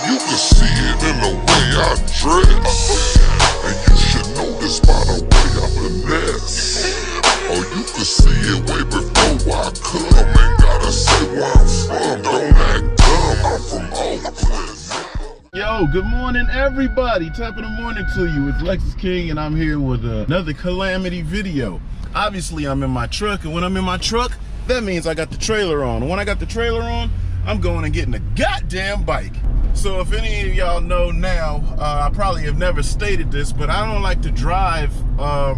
you can see it in the way I dress. And you should know this by the way I finesse. Or you can see it way before I come. Ain't gotta say where I'm from, don't act dumb, I'm from Oakland. Yo, good morning everybody, top of the morning to you. It's Lexus King and I'm here with another calamity video. Obviously I'm in my truck, and when I'm in my truck, that means I got the trailer on. And when I got the trailer on, I'm going and getting a goddamn bike. So if any of y'all know now, I probably have never stated this, but I don't like to drive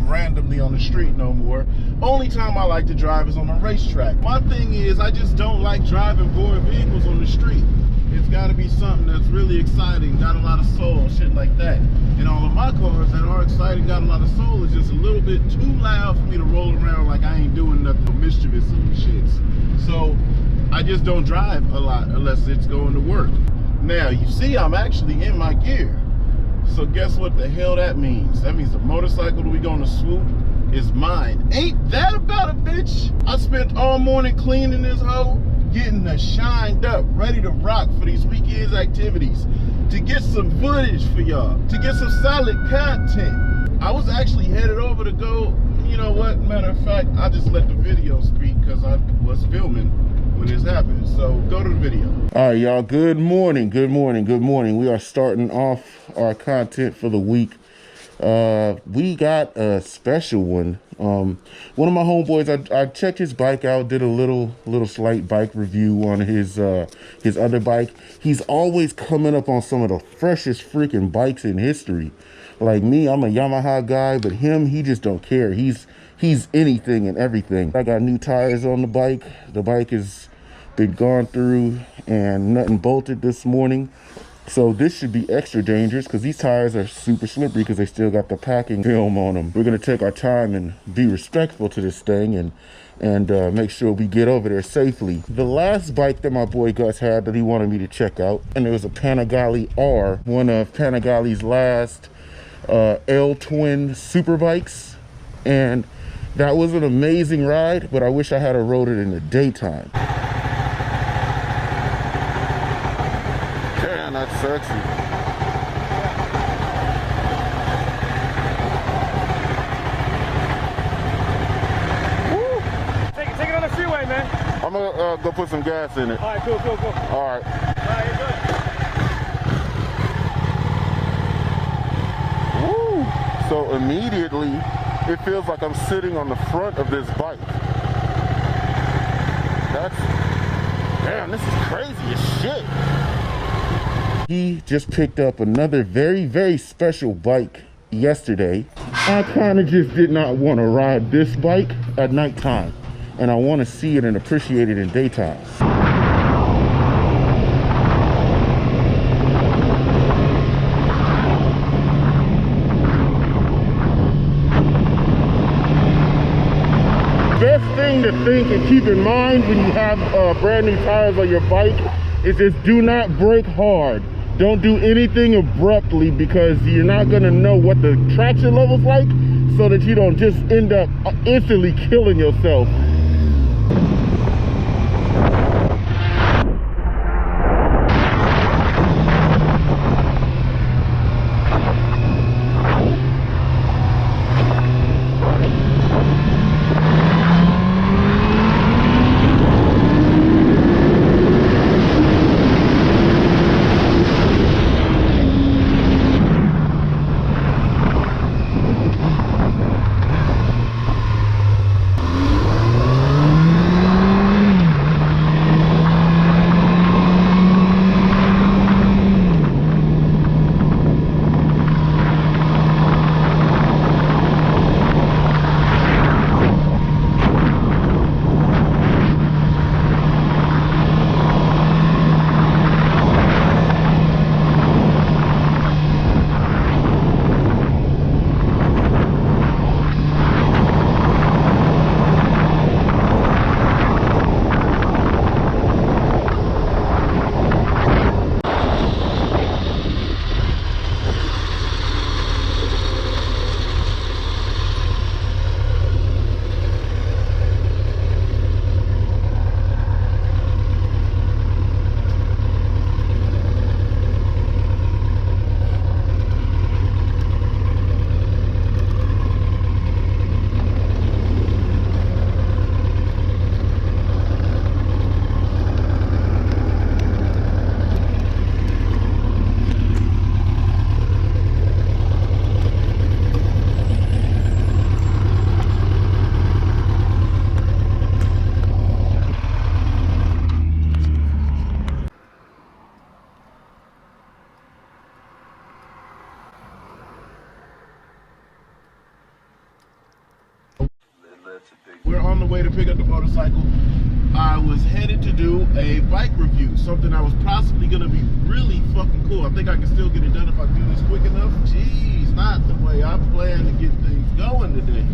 randomly on the street no more. Only time I like to drive is on a racetrack. My thing is, I just don't like driving boring vehicles on the street. It's got to be something that's really exciting, got a lot of soul, shit like that. And all of my cars that are exciting, got a lot of soul, is just a little bit too loud for me to roll around like I ain't doing nothing mischievous and shits. So I just don't drive a lot unless it's going to work. Now, you see I'm actually in my gear. So guess what the hell that means? That means the motorcycle that we gonna swoop is mine. Ain't that about a bitch? I spent all morning cleaning this hoe, getting her shined up, ready to rock for these weekend's activities, to get some footage for y'all, to get some solid content. I was actually headed over to go, you know what, matter of fact, I just let the video speak because I was filming when this happened. So go to the video. All right, y'all, good morning, good morning, good morning. We are starting off our content for the week. We got a special one. One of my homeboys, I checked his bike out, did a little slight bike review on his other bike. He's always coming up on some of the freshest freaking bikes in history. Like me, I'm a Yamaha guy, but him, he just don't care. He's anything and everything. I got new tires on the bike. The bike has been gone through and nothing bolted this morning. So this should be extra dangerous because these tires are super slippery because they still got the packing film on them. We're gonna take our time and be respectful to this thing and make sure we get over there safely. The last bike that my boy Gus had that he wanted me to check out, and it was a Panigale R, one of Panigale's last L-twin super bikes. And that was an amazing ride, but I wish I had rode it in the daytime. Damn, that's sexy. Woo. Take it on the freeway, man. I'm gonna go put some gas in it. All right, cool. All right. All right, you're good. Woo. So immediately, it feels like I'm sitting on the front of this bike. Damn, this is crazy as shit. He just picked up another very, very special bike yesterday. I kind of just did not want to ride this bike at nighttime, and I want to see it and appreciate it in daytime. Best thing to think and keep in mind when you have brand new tires on your bike is just do not brake hard. Don't do anything abruptly because you're not gonna know what the traction level's like, so that you don't just end up instantly killing yourself. We're on the way to pick up the motorcycle. I was headed to do a bike review, something that was possibly gonna be really fucking cool. I think I can still get it done if I do this quick enough. Jeez, not the way I plan to get things going today.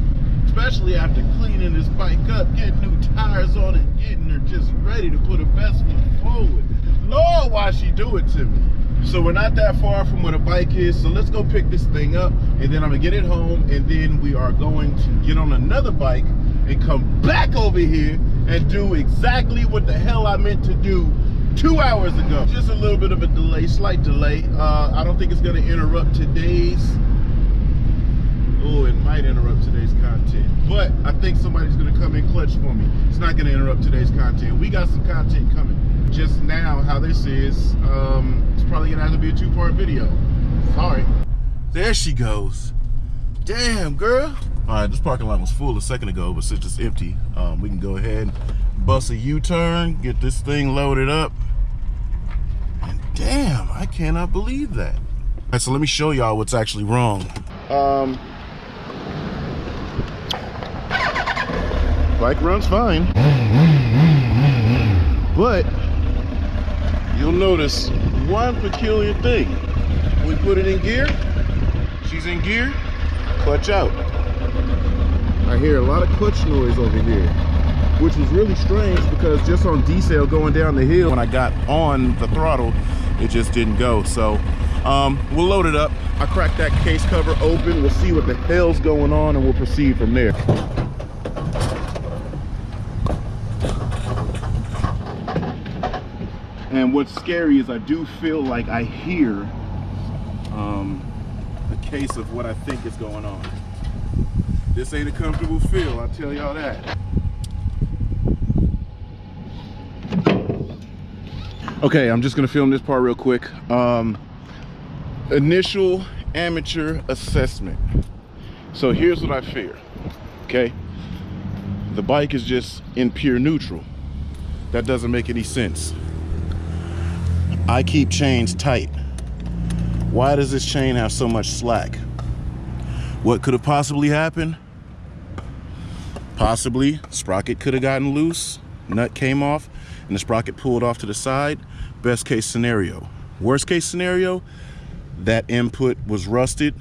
Especially after cleaning this bike up, getting new tires on it, getting her just ready to put her best foot forward. Lord, why she do it to me? So we're not that far from where the bike is, so let's go pick this thing up, and then I'm gonna get it home, and then we are going to get on another bike and come back over here and do exactly what the hell I meant to do 2 hours ago. Just a little bit of a delay, slight delay. I don't think it's gonna interrupt today's, oh, it might interrupt today's content, but I think somebody's gonna come in clutch for me. It's not gonna interrupt today's content. We got some content coming. Just now, how this is, it's probably gonna have to be a 2-part video. Sorry. There she goes. Damn, girl. All right, this parking lot was full a second ago, but since it's empty, we can go ahead and bust a U-turn, get this thing loaded up. And damn, I cannot believe that. All right, so let me show y'all what's actually wrong. Bike runs fine, but you'll notice one peculiar thing. We put it in gear, she's in gear, clutch out. I hear a lot of clutch noise over here, which was really strange because just on decel going down the hill, when I got on the throttle, it just didn't go. So we'll load it up. I cracked that case cover open. We'll see what the hell's going on and we'll proceed from there. And what's scary is I do feel like I hear a case of what I think is going on. This ain't a comfortable feel, I'll tell y'all that. Okay, I'm just gonna film this part real quick. Initial amateur assessment. So here's what I fear, okay? The bike is just in pure neutral. That doesn't make any sense. I keep chains tight. Why does this chain have so much slack? What could have possibly happened? Possibly, sprocket could have gotten loose, nut came off, and the sprocket pulled off to the side. Best case scenario. Worst case scenario, that input was rusted,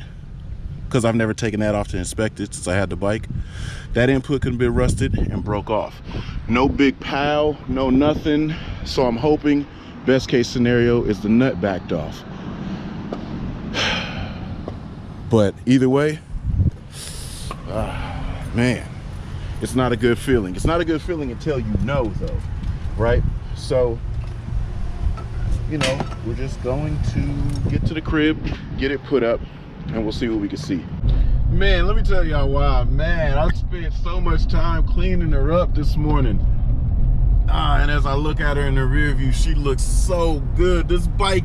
because I've never taken that off to inspect it since I had the bike. That input could have been rusted and broke off. No big pow, no nothing. So I'm hoping best case scenario is the nut backed off. But either way, man, it's not a good feeling. It's not a good feeling until you know though, right? So, you know, we're just going to get to the crib, get it put up, and we'll see what we can see. Man, let me tell y'all why, man, I spent so much time cleaning her up this morning. And as I look at her in the rear view, she looks so good. This bike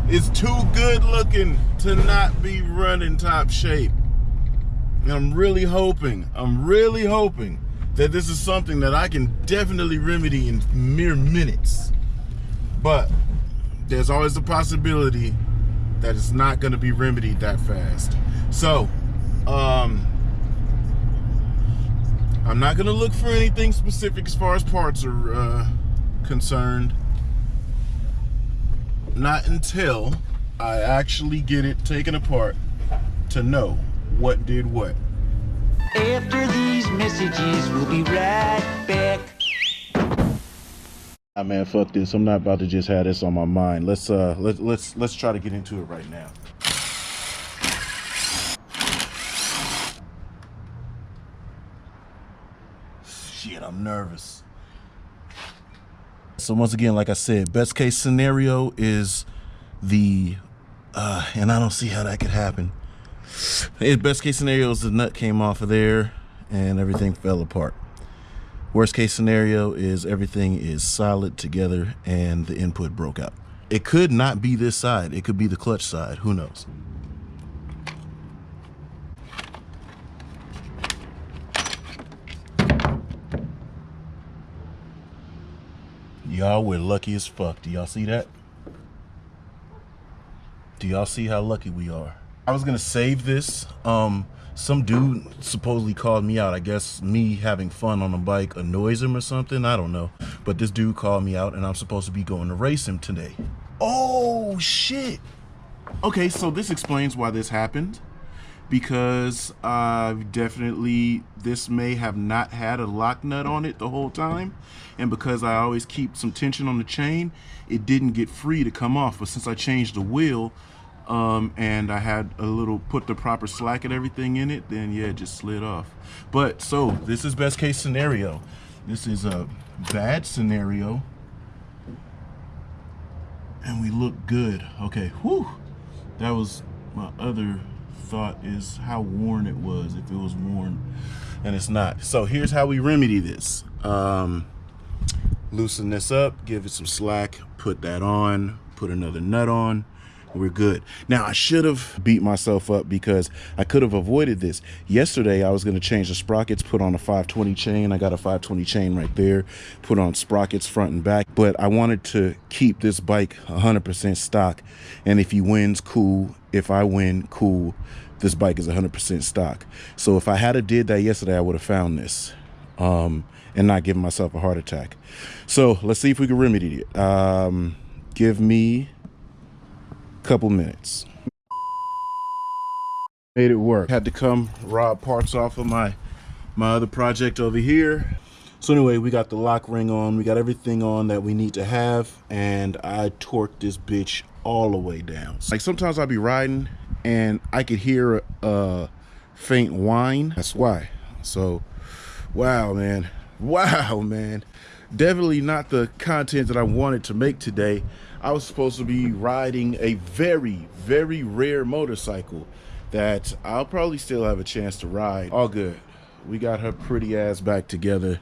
is too good looking to not be running top shape. And I'm really hoping that this is something that I can definitely remedy in mere minutes. But there's always the possibility that it's not gonna be remedied that fast. So, I'm not gonna look for anything specific as far as parts are concerned. Not until I actually get it taken apart to know what did what. After these messages, we'll be right back. Ah, man, fuck this. I'm not about to just have this on my mind. Let's try to get into it right now. Shit, I'm nervous. So once again, like I said, best case scenario is the, and I don't see how that could happen. Best case scenario is the nut came off of there and everything fell apart. Worst case scenario is everything is solid together and the input broke out. It could not be this side. It could be the clutch side. Who knows? Y'all, we're lucky as fuck. Do y'all see that? Do y'all see how lucky we are? I was gonna save this. Some dude supposedly called me out. I guess me having fun on a bike annoys him or something. I don't know. But this dude called me out and I'm supposed to be going to race him today. Oh, shit. Okay, so this explains why this happened. Because this may have not had a lock nut on it the whole time. And because I always keep some tension on the chain, it didn't get free to come off. But since I changed the wheel, and I had put the proper slack and everything in it, then yeah, it just slid off. But so this is best case scenario. This is a bad scenario. And we look good. Okay, whew. That was my other thought, is how worn it was, if it was worn, and it's not. So here's how we remedy this. Loosen this up, give it some slack, put that on, put another nut on. We're good. Now, I should have beat myself up because I could have avoided this. Yesterday, I was going to change the sprockets, put on a 520 chain. I got a 520 chain right there, put on sprockets front and back. But I wanted to keep this bike 100% stock. And if he wins, cool. If I win, cool. This bike is 100% stock. So if I had did that yesterday, I would have found this and not given myself a heart attack. So let's see if we can remedy it. Give me couple minutes. Made it work. Had to come rob parts off of my other project over here. So anyway, we got the lock ring on, we got everything on that we need to have, and I torqued this bitch all the way down. Like sometimes I'll be riding and I could hear a faint whine. That's why. So wow, man. Definitely not the content that I wanted to make today. I was supposed to be riding a very, very rare motorcycle that I'll probably still have a chance to ride. All good. We got her pretty ass back together.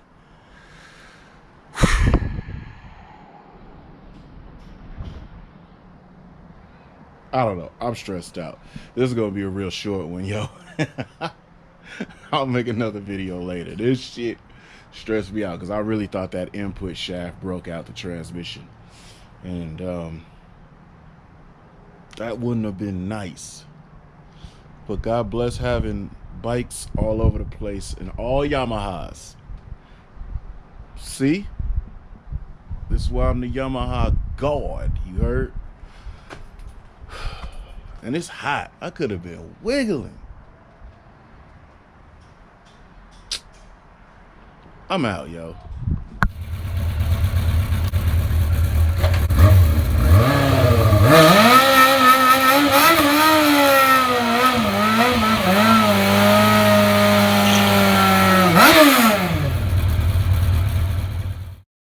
I don't know. I'm stressed out. This is going to be a real short one, yo. I'll make another video later. This shit stressed me out because I really thought that input shaft broke out the transmission. And that wouldn't have been nice. But God bless having bikes all over the place and all Yamahas. See? This is why I'm the Yamaha god, you heard? And it's hot. I could have been wiggling. I'm out, yo.